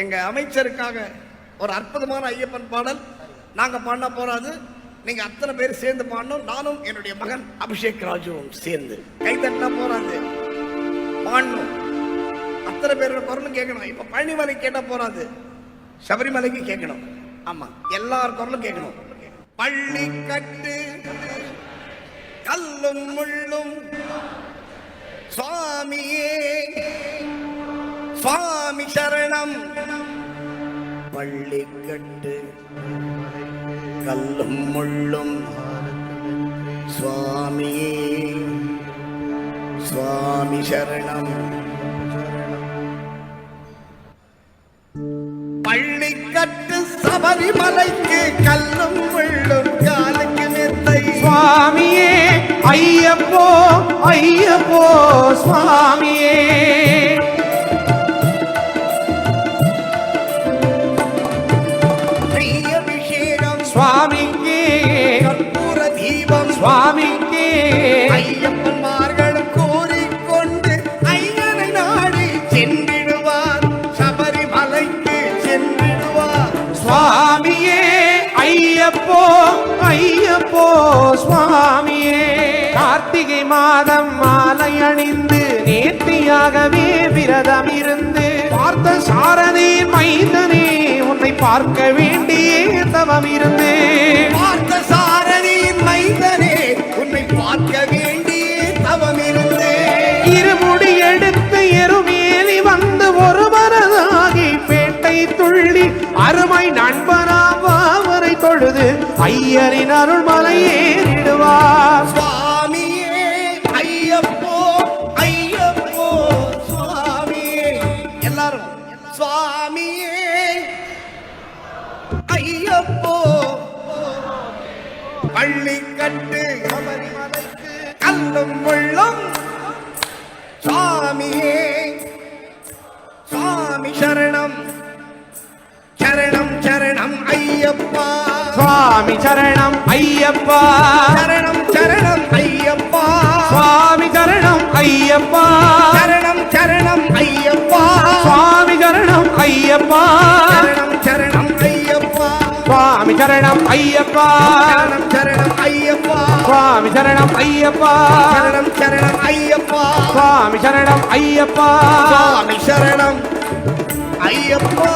எங்க அமைச்சருக்காக ஒரு அற்புதமான ஐயப்பன் பாடல் நாங்க பாட போறாது. நீங்க அத்தனை பேர் சேர்ந்து பாடணும். நானும் என்னுடைய மகன் அபிஷேக் ராஜுவும் சேர்ந்து கைத்தட்டினா போறாது, பாடணும். அத்தனை பேரோட குரலும் கேட்கணும். இப்ப பழனிமலை கேட்டா போறாது, சபரிமலைக்கு கேட்கணும். ஆமா, எல்லார் குரலும் கேட்கணும். பள்ளி கட்டு கல்லும் முள்ளும் சுவாமியே சுவாமி சரணம். பள்ளி கட்டு கல்லும் முள்ளும் சுவாமியே சுவாமி சரணம். பள்ளிக்கட்டு சபரிமலைக்கு கல்லும் முள்ளும் காலுக்கு மெத்தை. சுவாமியே ஐயப்போ ஐயப்போ சுவாமியே. அபிஷேகம் சுவாமிக்கு, கற்பூர தீபம் சுவாமிக்கு. ஐயப்பன்மார்கள் கூறிக்கொண்டு ஐயனை நாடி சென்றிடுவார், சபரிமலைக்கு சென்றிடுவார். சுவாமியே ஐயப்போ ஐயப்போ சுவாமியே. கார்த்திகை மாதம் மாலை அணிந்து நேர்த்தியாகவே விரதம் இருந்து பார்த்த சாரதி மைந்தனே உன்னை பார்க்க வேண்டியே தவம் இருந்து. பார்த்த சாரதியின் மைந்தனே உன்னை பார்க்க வேண்டியே தவம் இருந்து. இருமுடி எடுத்து எருமேலி வந்து ஒரு மனதாகி பேட்டை துள்ளி அருமை நண்பனாவரை தொழுது ஐயரின் அருள்மலை ஏறிடுவார். சுவாமியே ஐயப்போ ஐயப்போ சுவாமியே. எல்லாரும் சுவாமியே ஐயப்போ. பள்ளி கட்டு சபரிமலைக்கு கல்லும் முள்ளும் சுவாமியே சுவாமி சரணம். சரணம் சரணம் ஐயப்பா. சுவாமி சரணம் ஐயப்பா. சரணம் சரணம் ஐயப்பா. சுவாமி சரணம் ஐயப்பா. சரணம் சரணம் ஐயப்பா. சுவாமி சரணம் ஐயப்பா. சரணம் சரணம் ஐயப்பா. சுவாமி சரணம் ஐயப்பா. சரணம் சரணம் ஐயப்பா. சுவாமி சரணம் ஐயப்பா. சரணம் சரணம் ஐயப்பா. சுவாமி சரணம் ஐயப்பா. சுவாமி சரணம் ஐயப்பா.